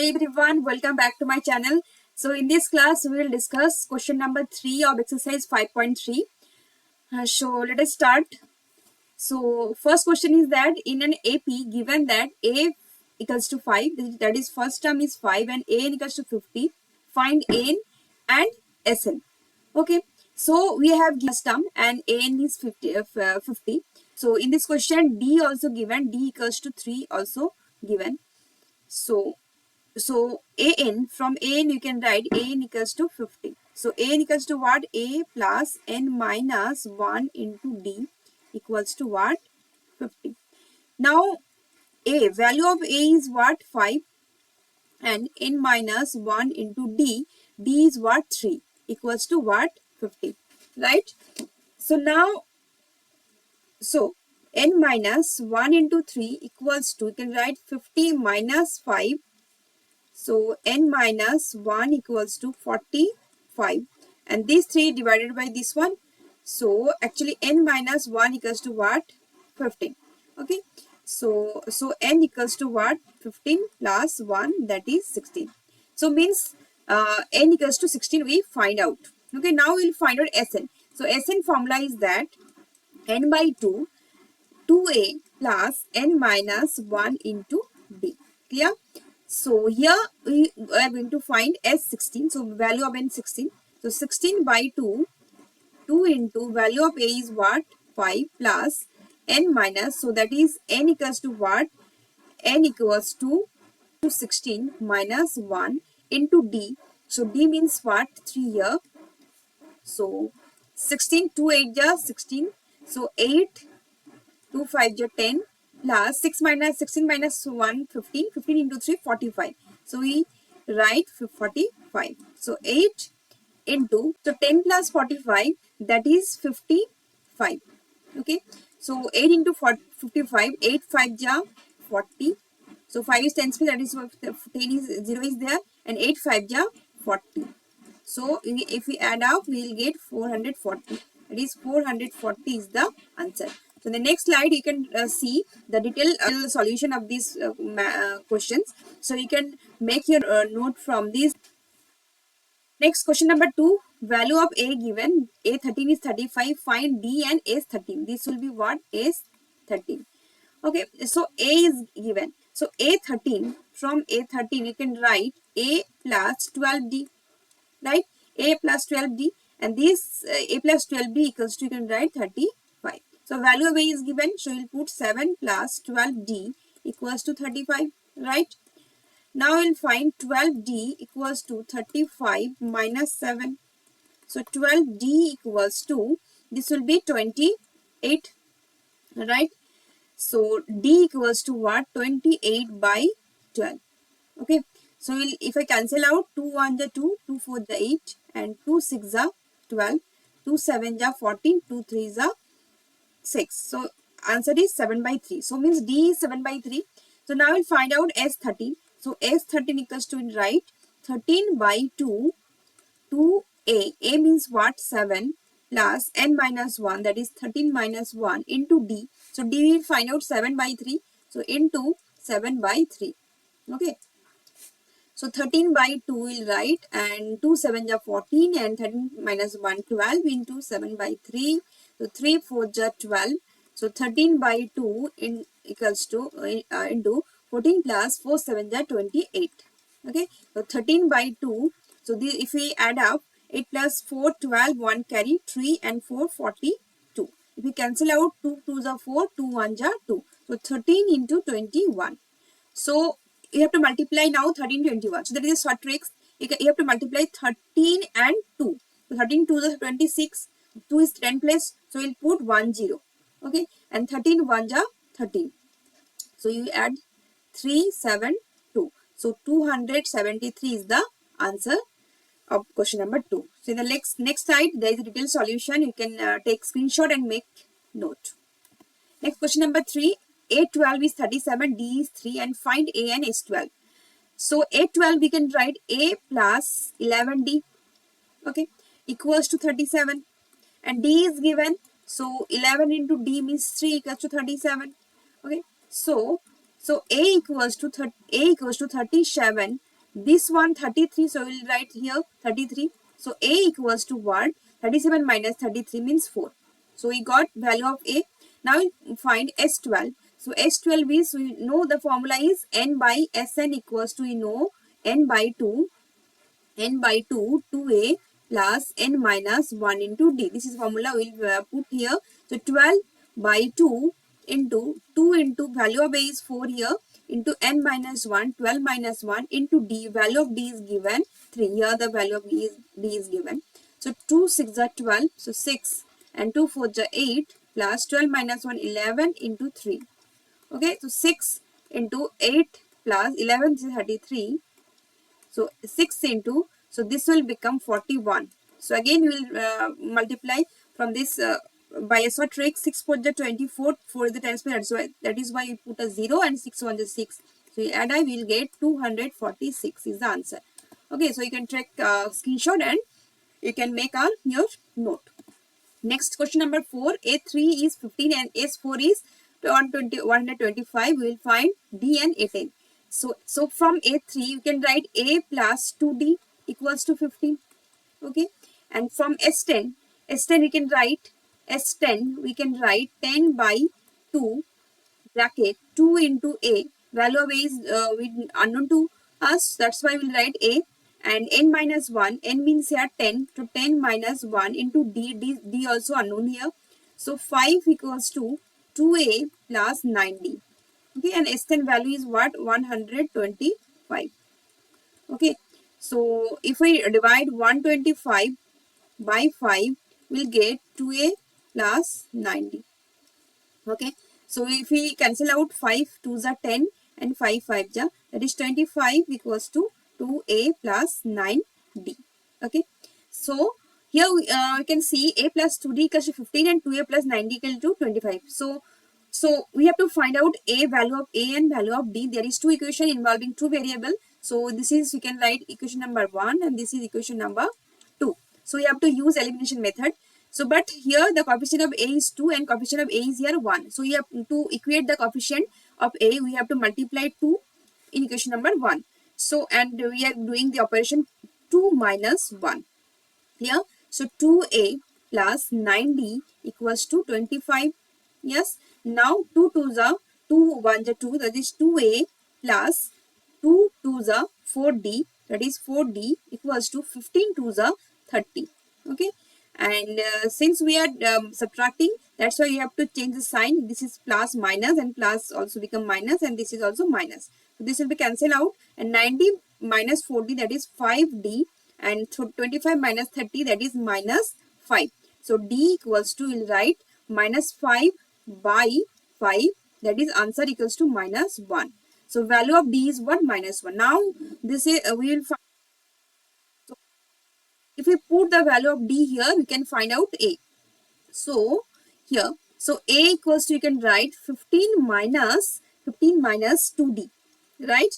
Hey everyone, welcome back to my channel. So in this class, we will discuss question number 3 of exercise 5.3. So let us start. So first question is that in an AP, given that A equals to 5, that is first term is 5 and AN equals to 50, find AN and SN. Okay, so we have first term and AN is 50. So in this question, D also given, D equals to 3 also given. So AN, from AN you can write AN equals to 50. So AN equals to what? A plus N minus 1 into D equals to what? 50. Now A, value of A is what? 5 and N minus 1 into D is what? 3 equals to what? 50. Right? So now, so N minus 1 into 3 equals to, you can write 50 minus 5. So N minus 1 equals to 45 and these 3 divided by this one. So actually N minus 1 equals to what? 15. Okay. So N equals to what? 15 plus 1, that is 16. So means N equals to 16 we find out. Okay. Now we'll find out Sn. So Sn formula is that N by 2, 2A plus N minus 1 into D. Clear? So here we are going to find S16. So value of N 16. So 16 by 2, 2 into value of A is what? 5 plus N minus. So that is N equals to what? N equals to 16 minus 1 into D. So D means what? 3 here. So 16, 2 8 ja 16. So 8, 2 5 ja 10. Plus 6 minus 16 minus 1, 15. 15 into 3, 45. So we write 45. So 8 into, so 10 plus 45, that is 55. Okay. So 8 into 55, 8 5 ja 40. So 5 is 10 that is 10 is 0 is there and 8 5 ja 40. So if we add up, we will get 440. That is 440 is the answer. So in the next slide, you can see the detailed solution of these questions. So you can make your note from these. Next question number 2, value of A given, A13 is 35, find D and S13. This will be what? S13. Okay, so A is given. So A13, from A13 you can write A plus 12D, right? A plus 12D and this A plus 12D equals to, you can write 35. So value of A is given, so you'll put 7 plus 12D equals to 35, right? Now we'll find 12D equals to 35 minus 7. So 12D equals to, this will be 28, right? So D equals to what? 28 by 12. Okay. So if I cancel out, 2 1 ja 2, 2 4 ja 8 and 2 6 ja 12, 2 7 ja 14, 2 3 ja 6. So answer is 7 by 3. So means D is 7 by 3. So now we'll find out S13. So S13 equals to, right, 13 by 2, 2A. A means what? 7 plus N minus 1, that is 13 minus 1 into D. So D will find out 7 by 3. So into 7 by 3. Okay. So 13 by 2 will write and 2 7 ja 14 and 13 minus 1 12 into 7 by 3. So 3 4 ja 12. So 13 by 2 equals to into 14 plus 4 7 ja 28. Okay. So 13 by 2. So if we add up 8 plus 4 12, 1 carry 3 and 4 42. If we cancel out 2 2s are 4, 2 1s are 2. So 13 into 21. So you have to multiply now 13 21. So that is a short trick. You have to multiply 13 and 2. So 13 2 is 26. 2 is 10 place. So we'll put 1 0. Okay. And 13 1 are 13. So you add 3 7 2. So 273 is the answer of question number 2. So in the next slide, there is a detailed solution. You can take screenshot and make note. Next question number 3. A12 is 37, D is 3 and find A and S12. So A12 we can write A plus 11D, okay, equals to 37 and D is given. So 11 into D means 3 equals to 37. Okay. So A equals to 37 This one 33, so we'll write here 33. So A equals to what? 37 minus 33 means 4. So we got value of A. Now we find S12. So S12 is, we know the formula is n by Sn equals to, we know, n by 2, 2a plus n minus 1 into d. This is formula we'll put here. So 12 by 2 into 2 into value of A is 4 here into n minus 1, 12 minus 1 into d. Value of d is given 3. Here the value of d is given. So 2 6 are 12. So 6 and 2 4 are 8 plus 12 minus 1 11 into 3. Okay, so 6 into 8 plus 11 is 33. So 6 into, so this will become 41. So again we will multiply from this by a sort trick. 6 4 is 24, 4 is the tens place. So that is why we put a 0 and 6 1 is 6. So you add, I will get 246 is the answer. Okay, so you can take screenshot and you can make your note. Next question number 4. A3 is 15 and S4 is 125. We will find D and A10. So from A3 you can write A plus 2D equals to 15. Okay, and from S10 we can write we can write 10 by 2 bracket 2 into A. Value of A is unknown to us, that's why we'll write A, and n minus 1, n means here 10, so 10 minus 1 into d also unknown here. So 5 equals to 2A plus 9D. Okay, and S10 value is what? 125. Okay, so if we divide 125 by 5, we'll get 2A plus 9D. Okay, so if we cancel out 5 2s are 10 and 5 5s are, that is 25 equals to 2A plus 9D. Okay, so here we can see A plus 2D equals to 15 and 2A plus 9D equals to 25. So we have to find out A, value of A and value of D. There is two equation involving two variable. So this is, we can write equation number 1 and this is equation number 2. So you have to use elimination method. So but here the coefficient of A is 2 and coefficient of A is here 1. So you have to equate the coefficient of A, we have to multiply 2 in equation number 1. So and we are doing the operation 2 minus 1 here. So 2A plus 9D equals to 25. Yes. Now 2 2s are 2 1s are 2, that is 2A plus 2 2s are 4D, that is 4D equals to 15 2s are 30. Okay, and since we are subtracting, that's why you have to change the sign. This is plus minus and plus also become minus and this is also minus. So this will be cancelled out and 90 minus 4D, that is 5D, and 25 minus 30, that is minus 5. So D equals to, we'll write minus 5 by 5, that is answer equals to minus 1. So value of D is what? Minus 1. Now this is we will find, so if we put the value of D here, we can find out A. So here, so A equals to, you can write 15 minus 2D, right,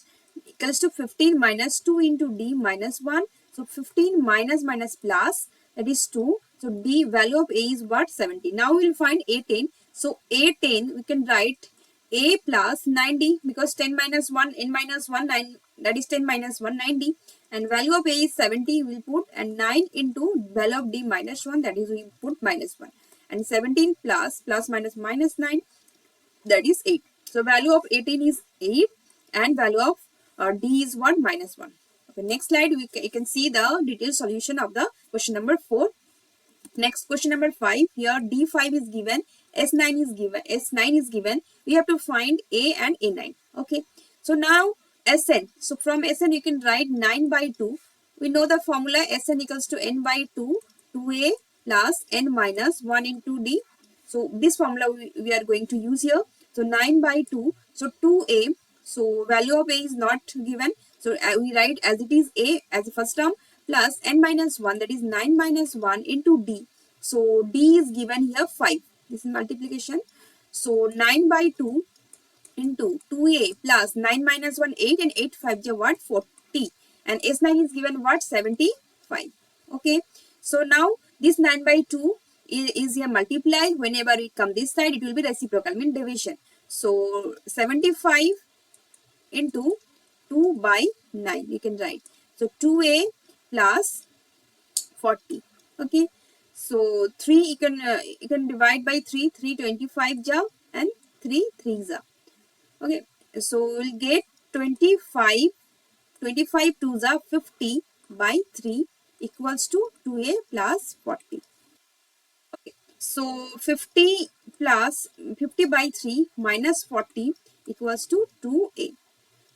equals to 15 minus 2 into D minus 1. So 15 minus plus, that is 2. So D value of A is what? 70. Now we will find A10. So A10 we can write A plus 90 because 10 minus 1, n minus 1, 9, that is 10 minus 1, 90. And value of A is 70, we will put, and 9 into value of D minus 1, that is we put minus 1. And 17 plus minus 9, that is 8. So value of 18 is 8 and value of D is what? Minus 1. Okay, next slide you can see the detailed solution of the question number 4. Next question number 5. Here D5 is given, S9 is given. We have to find A and A9. Okay. So now Sn. So from Sn you can write 9 by 2. We know the formula Sn equals to n by 2, 2A plus n minus 1 into D. So this formula we are going to use here. So 9 by 2. So 2A. So value of A is not given. So we write as it is A as the first term plus n minus 1, that is 9 minus 1 into D. So D is given here 5. This is multiplication. So 9 by 2 into 2A plus 9 minus 1, 8 and 8 5 is what? 40. And S9 is given what? 75. Okay. So now this 9 by 2 is here multiply. Whenever we come this side, it will be reciprocal, mean division. So 75 into 2 by 9 you can write. So 2a plus 40. Okay, so 3 you can divide by 3, 325 ja and 3 3 ja. Okay, so we'll get 25, 25 2 ja 50 by 3 equals to 2a plus 40. Okay, so 50 plus 50 by 3 minus 40 equals to 2a.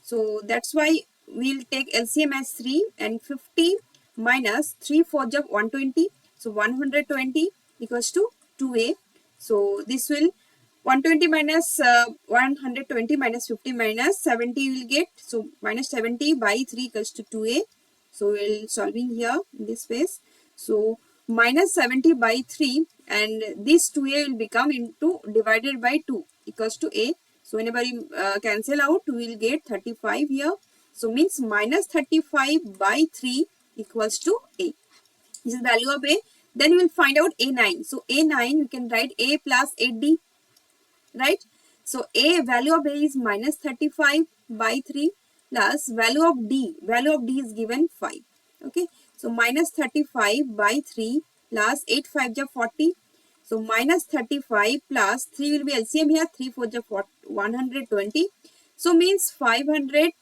So that's why we'll take LCM as 3, and 50 minus 3 4 ja 120. So 120 equals to 2a. So this will 120 minus 120 minus 50 minus 70 will get. So minus 70 by 3 equals to 2a. So we'll solving here in this space. So minus 70 by 3, and this 2a will become into divided by 2 equals to a. So whenever you cancel out, we will get 35 here. So means minus 35 by 3 equals to a. This is the value of a. Then we will find out a9. So a9 we can write a plus 8d, right? So a value of a is minus 35 by 3 plus value of d. Value of d is given 5. Okay. So minus 35 by 3 plus 8 5 ja 40. So minus 35 plus 3 will be LCM here. 3 4 ja 120. So means 500,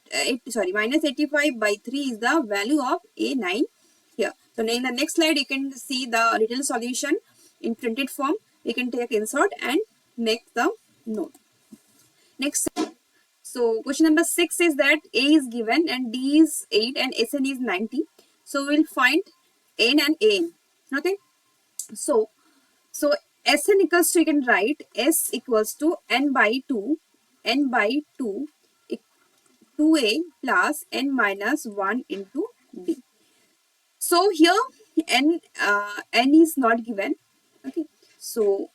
minus 85 by 3 is the value of a9 here. So in the next slide, you can see the little solution in printed form. We can take insert and make the note. Next, so question number 6 is that a is given and d is 8 and sn is 90. So we'll find n and an. Okay. So Sn equals to, you can write S equals to n by 2, 2a plus n minus 1 into d. So here n is not given. Okay. So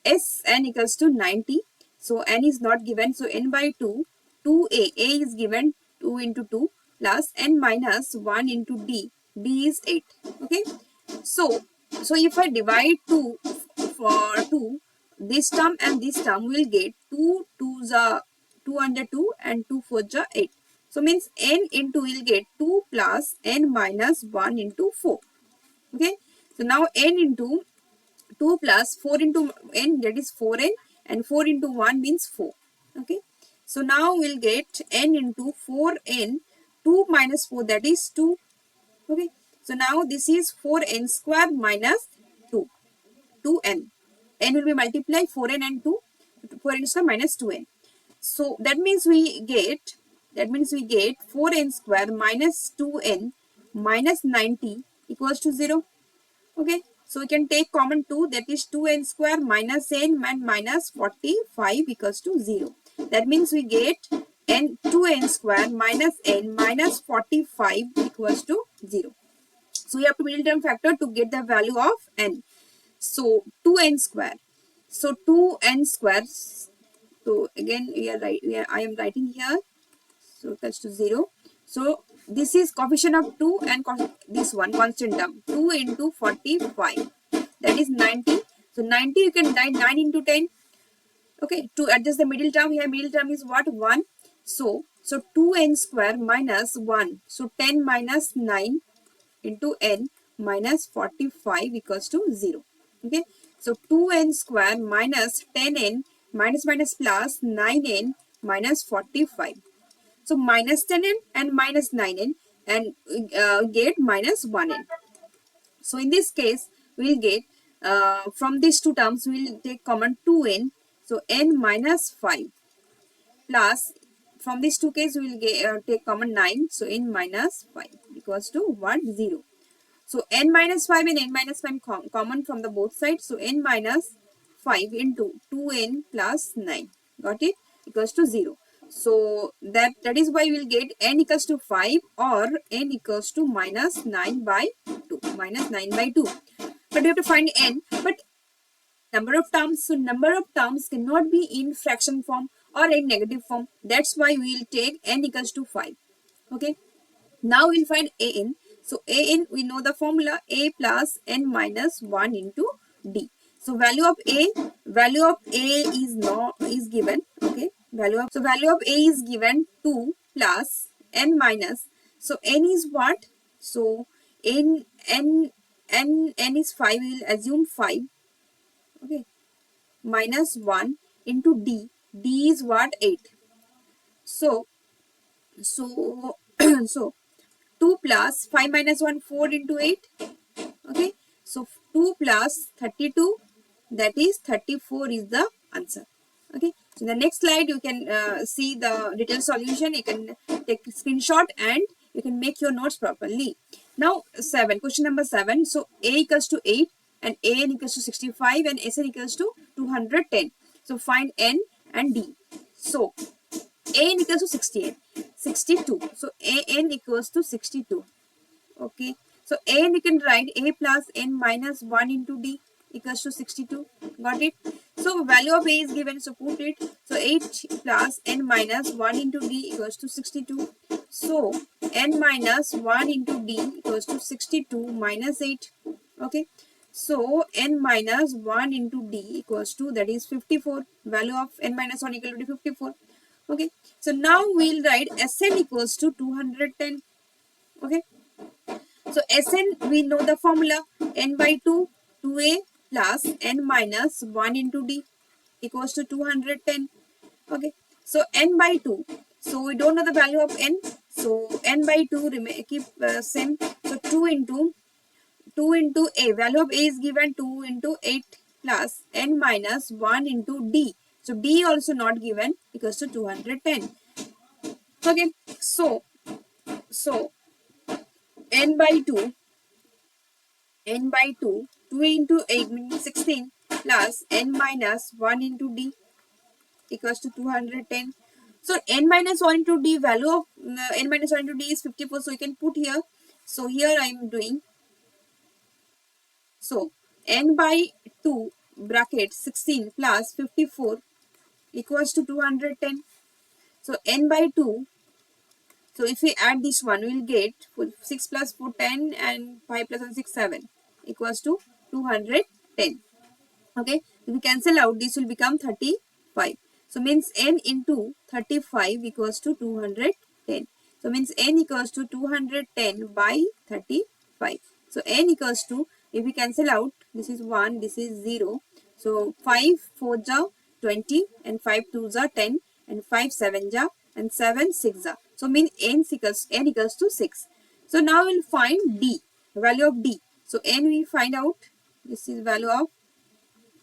Sn equals to 90. So n is not given. So n by 2, 2a, a is given 2 into 2 plus n minus 1 into d. D is 8. Okay. So if I divide 2 for 2, this term and this term will get 2 2s are 2 under 2 and 2 4s are 8. So means n into will get 2 plus n minus 1 into 4. Okay. So now n into 2 plus 4 into n, that is 4n, and 4 into 1 means 4. Okay. So now we'll get n into 4n, 2 minus 4, that is 2. Okay. So now this is 4n square minus 2, 2n. N will be multiplied 4n and 2, 4n square minus 2n. So that means we get 4n square minus 2n minus 90 equals to 0. Okay. So we can take common 2, that is 2n square minus n and minus 45 equals to 0. That means we get n 2n square minus n minus 45 equals to 0. So we have to middle term factor to get the value of n. So 2n square. So 2n square. So again I am writing here. So equals to 0. So this is coefficient of 2 and this one constant term. 2 into 45. That is 90. So 90 you can write 9 into 10. Okay. To adjust the middle term here, middle term is what? 1. So 2n square minus 1. So 10 minus 9 into n minus 45 equals to 0. Okay. So 2n square minus 10n minus plus 9n minus 45. So minus 10n and minus 9n and get minus 1n. So in this case, we'll get from these two terms, we'll take common 2n. So n minus 5 plus from these two cases, we will take common 9. So n minus 5 equals to what? 0. So n minus 5 and n minus 5 common from the both sides. So n minus 5 into 2n plus 9. Got it? Equals to 0. So that is why we will get n equals to 5 or n equals to minus 9 by 2. Minus 9 by 2. But we have to find n. But number of terms. So number of terms cannot be in fraction form or in negative form. That's why we will take n equals to 5. Okay. Now we'll find an. So an, we know the formula, a plus n minus 1 into d. So value of a is given. Okay. Value of a is given 2 plus n minus, so n is what? So n is 5, we will assume 5, okay, minus 1 into d. D is what? 8. So so so 2 plus 5 minus 1, 4 into 8, okay. So 2 plus 32, that is 34 is the answer, okay. So the next slide you can see the detailed solution. You can take a screenshot and you can make your notes properly. Now 7, question number 7. So a equals to 8 and an equals to 65 and sn equals to 210. So find n and d. So an equals to 68, 62. So an equals to 62. Okay. So an you can write a plus n minus 1 into d equals to 62. Got it? So value of a is given, so put it. So 8 plus n minus 1 into d equals to 62. So n minus 1 into d equals to 62 minus 8. Okay. So n minus 1 into d equals to, that is 54. Value of n minus 1 equal to 54. Okay. So now we'll write Sn equals to 210. Okay. So Sn, we know the formula, n by 2, 2a plus n minus 1 into d equals to 210. Okay. So n by 2. So we don't know the value of n. So n by 2 keep same. So 2 into a. Value of a is given 2 into 8 plus n minus 1 into d. So d also not given, equals to 210. Okay. So n by 2, n by 2, 2 into 8 means 16 plus n minus 1 into d equals to 210. So n minus 1 into d, value of n minus 1 into d is 54. So you can put here. So here I am doing. So n by 2 bracket 16 plus 54 equals to 210. So n by 2. So if we add this one, we will get 6 plus 4, 10 and 5 plus 1, 6, 7 equals to 210. Okay, if we cancel out, this will become 35. So means n into 35 equals to 210. So means n equals to 210 by 35. So n equals to, if we cancel out, this is 1, this is 0. So 5 4 ja 20 and 5 2 ja 10 and 5 7 ja and 7 6 ja. So means n equals to 6. So now we'll find d, value of d. So n we find out, this is value of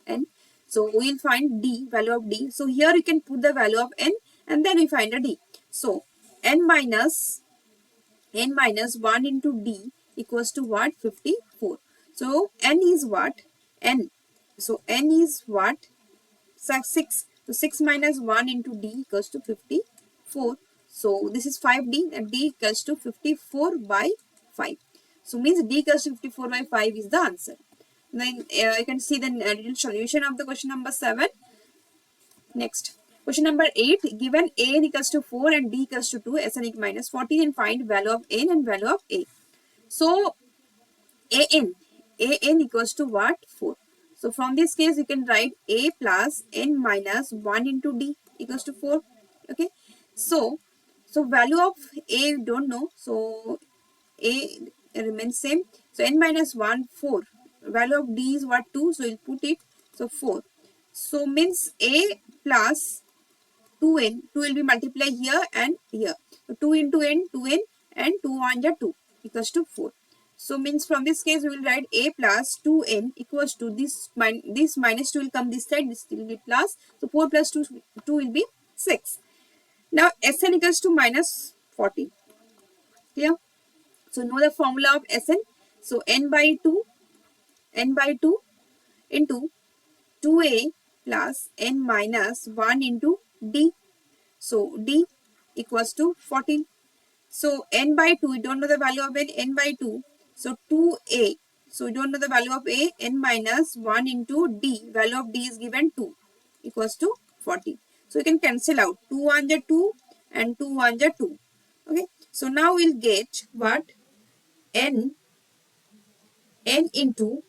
n. So we'll find d, value of d. So here you can put the value of n and then we find a d. So n minus 1 into d equals to what? 54. So n is what? N. So n is what? 6. So 6 minus 1 into d equals to 54. So this is 5d and d equals to 54 by 5. So means d equals to 54 by 5 is the answer. Then you can see the detailed solution of the question number 7. Next, question number 8. Given a n equals to 4 and d equals to 2, sn equals minus 14, and find value of n and value of a. So an equals to what? 4. So from this case, you can write a plus n minus 1 into d equals to 4. Okay. So value of a you don't know. So a remains same. So n minus 1, 4. Value of d is what? 2. So we'll put it. So 4. So means a plus 2n. 2 will be multiplied here and here. So 2 into n, 2n and 2 1 ja 2 equals to 4. So means from this case we will write a plus 2n equals to this minus 2 will come this side. This will be plus. So 4 plus 2 will be 6. Now Sn equals to minus 40. Clear? So know the formula of Sn. So n by 2 into 2a plus n minus 1 into d. So d equals to 14. So n by 2, we don't know the value of n by 2. So 2a. So we don't know the value of a, n minus 1 into d. Value of d is given 2 equals to 40. So you can cancel out 2 1 ja 2 and 2 1 ja 2. Okay. So now we'll get what? n into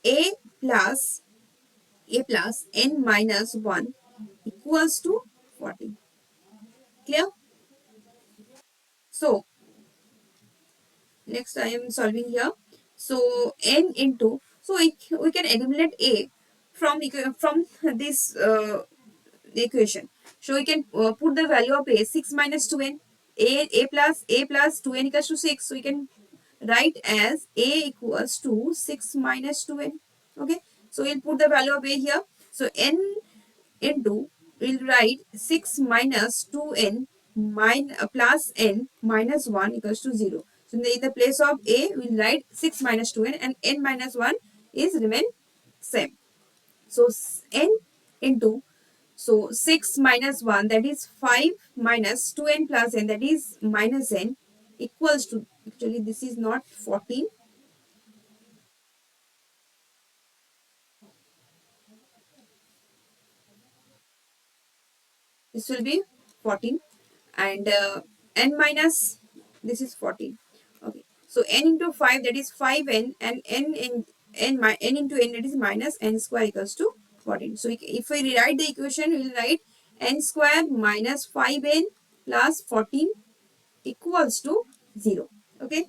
a plus n minus 1 equals to 40. Clear? So next I am solving here. So n into, so we can eliminate a from this equation. So we can put the value of a, 6 minus 2n, a plus 2n equals to 6. So we can write as a equals to 6 minus 2n. Okay, so we'll put the value of a here. So n into, we'll write 6 minus 2n plus n minus 1 equals to 0. So in the place of a, we'll write 6 minus 2n, and n minus 1 is remain same. So n into, so 6 minus 1, that is 5, minus 2n plus n, that is minus n, equals to, actually this is not 14, this will be 14, and n minus, this is 14. Okay, so n into 5, that is 5n, and n into n, that is minus n square equals to 14. So if we rewrite the equation, we will write n square minus 5n plus 14 equals to 0. Okay,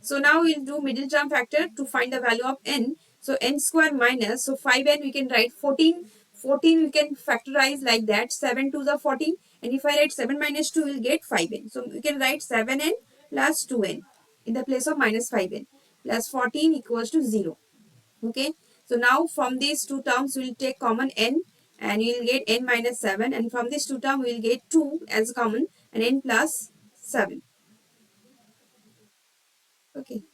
so now we'll do middle term factor to find the value of n. So n square minus, so 5n we can write 14. 14 we can factorize like that. 7 to the 14. And if I write 7 minus 2, we'll get 5n. So we can write 7n plus 2n in the place of minus 5n plus 14 equals to 0. Okay. So now from these two terms, we'll take common n, and we'll get n minus 7. And from this two term, we'll get 2 as common, and n plus 7. Okay.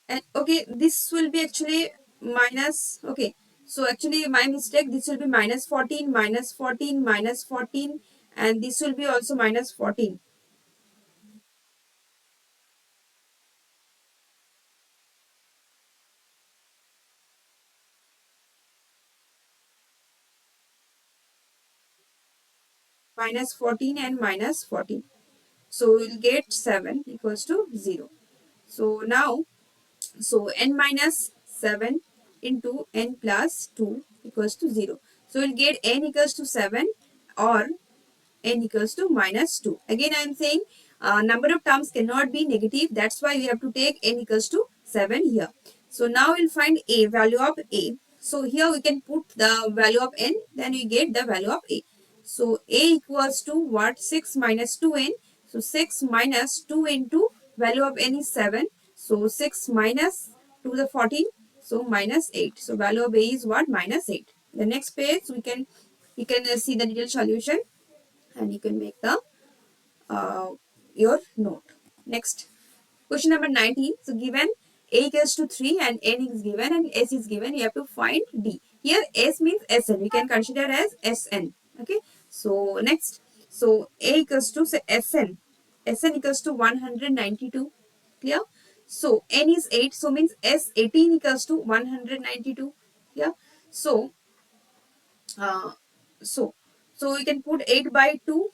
And okay, this will be actually minus, okay, so actually my mistake, this will be minus 14, minus 14, minus 14, and this will be also minus 14. Minus 14 and minus 14. So we'll get 7 equals to 0. So now, so n minus 7 into n plus 2 equals to 0. So we'll get n equals to 7, or n equals to minus 2. Again, I am saying number of terms cannot be negative. That's why we have to take n equals to 7 here. So now we'll find a value of a. So here we can put the value of n, then we get the value of a. So a equals to what? 6 minus 2n. So 6 minus 2 into value of n is 7. So 6 minus 2 to the 14. So minus 8. So value of a is what? Minus 8. The next page we can see the detailed solution, and you can make the uh, your note. Next, question number 19. So given a equals to 3 and n is given and s is given, you have to find d. Here s means Sn. We can consider as Sn. Okay. So next, so a equals to, say, Sn. Sn equals to 192. Clear? So n is 8. So means S18 equals to 192. Yeah. So uh, so so we can put 8 by 2.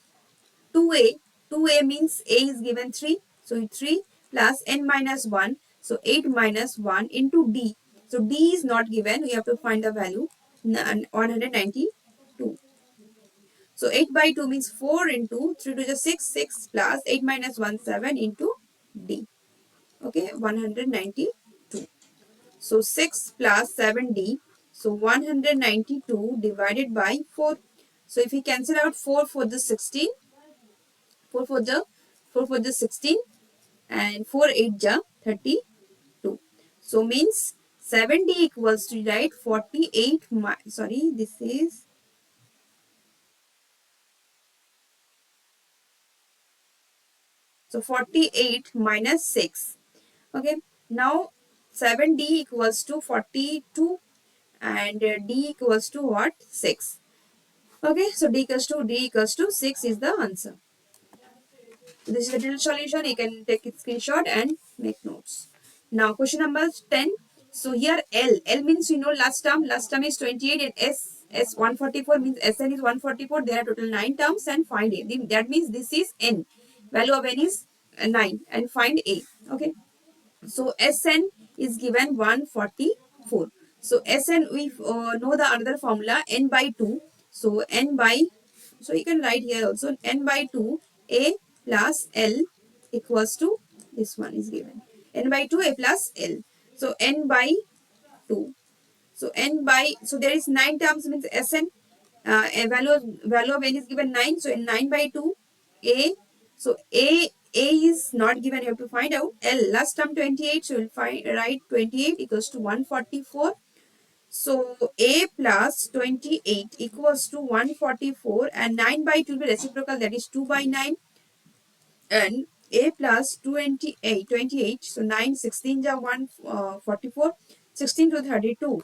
2a, 2a means a is given 3. So 3 plus n minus 1. So 8 minus 1 into d. So d is not given. We have to find the value, 192. So 8 by 2 means 4 into 3 to the 6, 6 plus 8 minus 1, 7 into d. Okay, 192. So 6 plus 7d. So 192 divided by 4. So if we cancel out 4 for the 16, 4 for the 16, and 4 8 ja 32. So means 70 equals to, right, 48, sorry, this is, so 48 minus 6. Okay, now 7d equals to 42, and d equals to what? 6. Okay, so d equals to 6 is the answer. So this is the detailed solution. You can take a screenshot and make notes. Now question number 10. So here L means, last term is 28, and S 144 means Sn is 144. There are total 9 terms, and find A. That means this is N. Value of N is 9, and find A. Okay. So Sn is given 144. So Sn, we know the another formula, n by 2. So n by, so you can write here also, n by 2 a plus l equals to, this one is given, n by 2 a plus l. So n by 2. So n by, so there is 9 terms, means Sn, a value of n is given 9. So in 9 by 2 a, so a is not given, you have to find out. L, last term 28, so you'll find, write 28 equals to 144. So a plus 28 equals to 144, and 9 by 2 will be reciprocal, that is 2 by 9, and a plus 28, so 9 16 ja 144, 16 to 32.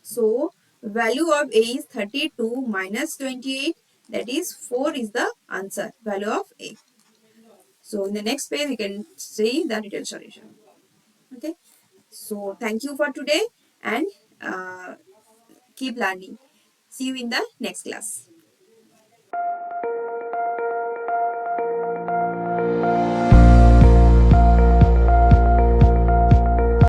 So value of a is 32 minus 28, that is 4 is the answer, value of a. So in the next page we can see the detailed solution. Okay, so thank you for today, and keep learning. See you in the next class.